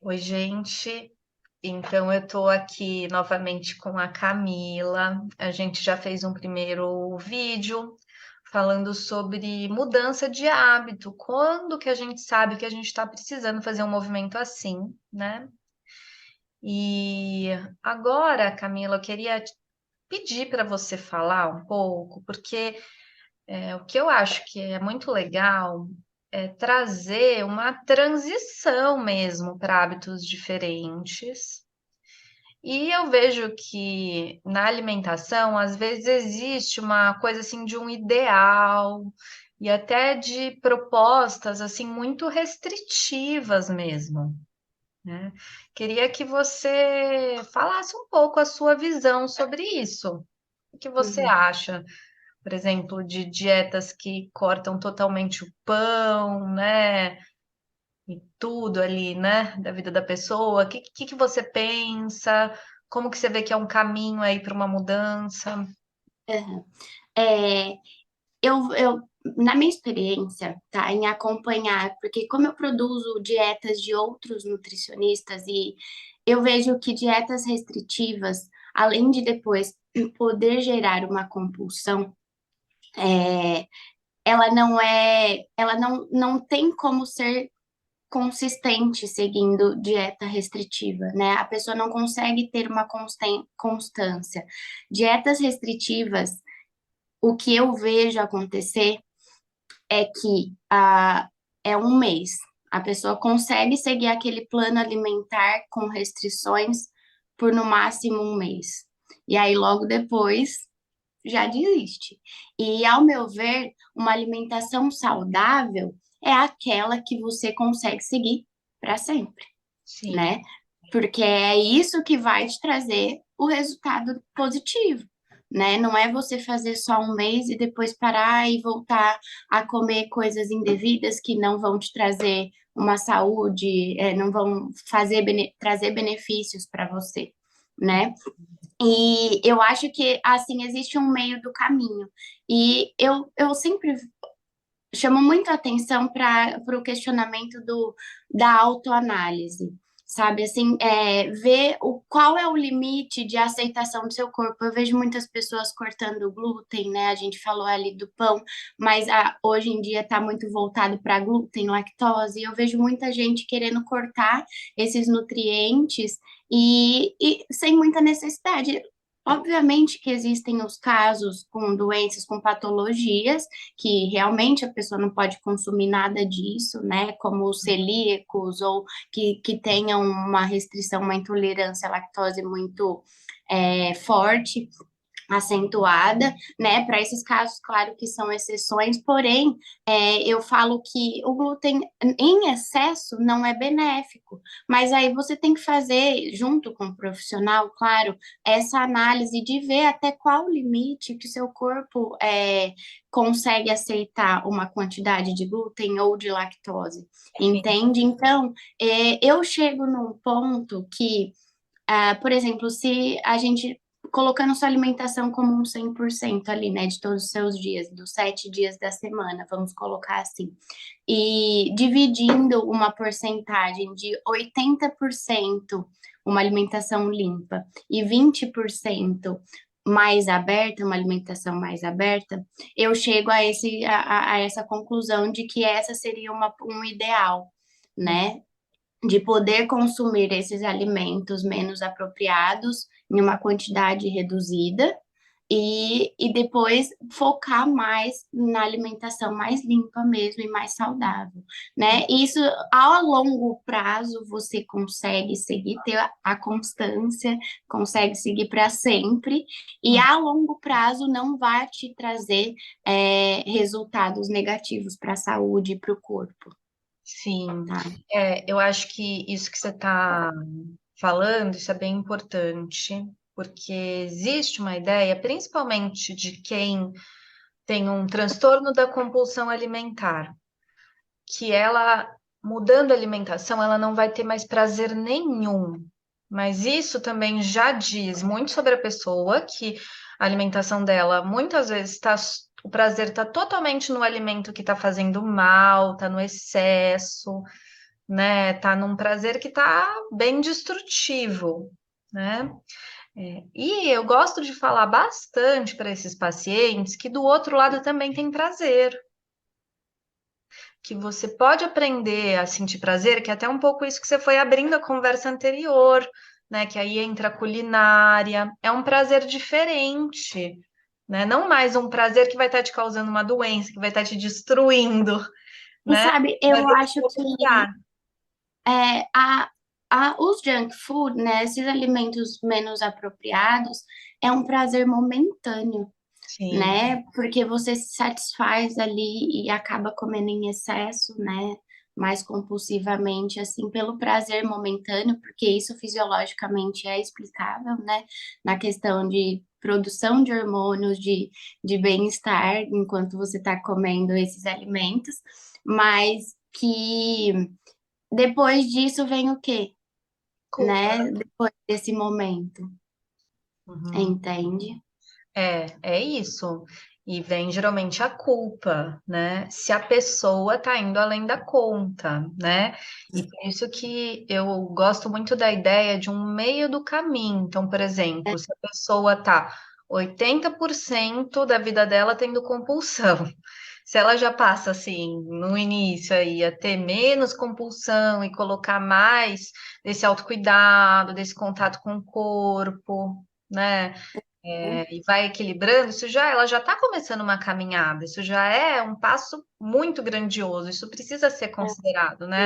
Oi, gente. Então, eu estou aqui novamente com a Camila. A gente já fez um primeiro vídeo falando sobre mudança de hábito. Quando que a gente sabe que a gente está precisando fazer um movimento assim, né? E agora, Camila, eu queria pedir para você falar um pouco, porque o que eu acho que é muito legal é trazer uma transição mesmo para hábitos diferentes. E eu vejo que na alimentação, às vezes existe uma coisa assim de um ideal e até de propostas assim muito restritivas mesmo, né? Queria que você falasse um pouco a sua visão sobre isso. O que você Uhum. acha, por exemplo, de dietas que cortam totalmente o pão, né? E tudo ali, né, da vida da pessoa. O que você pensa? Como que você vê que é um caminho aí para uma mudança? Aham. É, eu, na minha experiência, tá, em acompanhar, porque como eu produzo dietas de outros nutricionistas e eu vejo que dietas restritivas, além de depois poder gerar uma compulsão, é, ela não tem como ser consistente seguindo dieta restritiva, né? A pessoa não consegue ter uma constância. Dietas restritivas, o que eu vejo acontecer é que é um mês. A pessoa consegue seguir aquele plano alimentar com restrições por no máximo um mês. E aí, logo depois, já desiste. E, ao meu ver, uma alimentação saudável é aquela que você consegue seguir para sempre, Sim, né? Porque é isso que vai te trazer o resultado positivo, né? Não é você fazer só um mês e depois parar e voltar a comer coisas indevidas que não vão te trazer uma saúde, não vão trazer benefícios para você, né? E eu acho que, assim, existe um meio do caminho. E eu sempre chamo muito a atenção para o questionamento da autoanálise, sabe? Assim, ver qual é o limite de aceitação do seu corpo. Eu vejo muitas pessoas cortando o glúten, né? A gente falou ali do pão, mas hoje em dia está muito voltado para glúten, lactose, e eu vejo muita gente querendo cortar esses nutrientes e sem muita necessidade. Obviamente que existem os casos com doenças, com patologias, que realmente a pessoa não pode consumir nada disso, né? Como os celíacos ou que tenham uma restrição, uma intolerância à lactose muito forte, acentuada, né? Para esses casos, claro que são exceções, porém, eu falo que o glúten em excesso não é benéfico, mas aí você tem que fazer, junto com o profissional, claro, essa análise de ver até qual o limite que o seu corpo consegue aceitar uma quantidade de glúten ou de lactose, sim. entende? Então, eu chego num ponto que por exemplo, se a gente colocando sua alimentação como um 100% ali, né, de todos os seus dias, dos 7 dias da semana, vamos colocar assim, e dividindo uma porcentagem de 80% uma alimentação limpa e 20% mais aberta, uma alimentação mais aberta, eu chego a essa conclusão de que essa seria um ideal, né? De poder consumir esses alimentos menos apropriados em uma quantidade reduzida e depois focar mais na alimentação mais limpa mesmo e mais saudável, né? E isso a longo prazo você consegue seguir, ter a constância, consegue seguir para sempre, e a longo prazo não vai te trazer resultados negativos para a saúde e para o corpo, Sim, tá? eu acho que isso que você está falando, isso é bem importante, porque existe uma ideia, principalmente de quem tem um transtorno da compulsão alimentar, que ela, mudando a alimentação, ela não vai ter mais prazer nenhum. Mas isso também já diz muito sobre a pessoa, que a alimentação dela muitas vezes está. O prazer está totalmente no alimento que está fazendo mal, está no excesso. né? Tá num prazer que tá bem destrutivo, né? E eu gosto de falar bastante para esses pacientes que do outro lado também tem prazer, que você pode aprender a sentir prazer, que é até um pouco isso que você foi abrindo a conversa anterior, né? Que aí entra a culinária, é um prazer diferente, né? Não mais um prazer que vai estar te causando uma doença, que vai estar te destruindo, E né? sabe, Mas eu esse acho outro que lugar. os junk food, né, esses alimentos menos apropriados, é um prazer momentâneo, Sim, né? Porque você se satisfaz ali e acaba comendo em excesso, né? Mais compulsivamente, assim, pelo prazer momentâneo, porque isso fisiologicamente é explicável, né? Na questão de produção de hormônios, de bem-estar, enquanto você está comendo esses alimentos, mas que depois disso vem o quê? culpa. Né? Depois desse momento, Uhum. entende? É isso. E vem geralmente a culpa, né? Se a pessoa tá indo além da conta, né? E por isso que eu gosto muito da ideia de um meio do caminho. Então, por exemplo, se a pessoa tá 80% da vida dela tendo compulsão, se ela já passa assim no início aí a ter menos compulsão e colocar mais desse autocuidado, desse contato com o corpo, né? E vai equilibrando, ela já está começando uma caminhada, isso já é um passo muito grandioso, isso precisa ser considerado, né?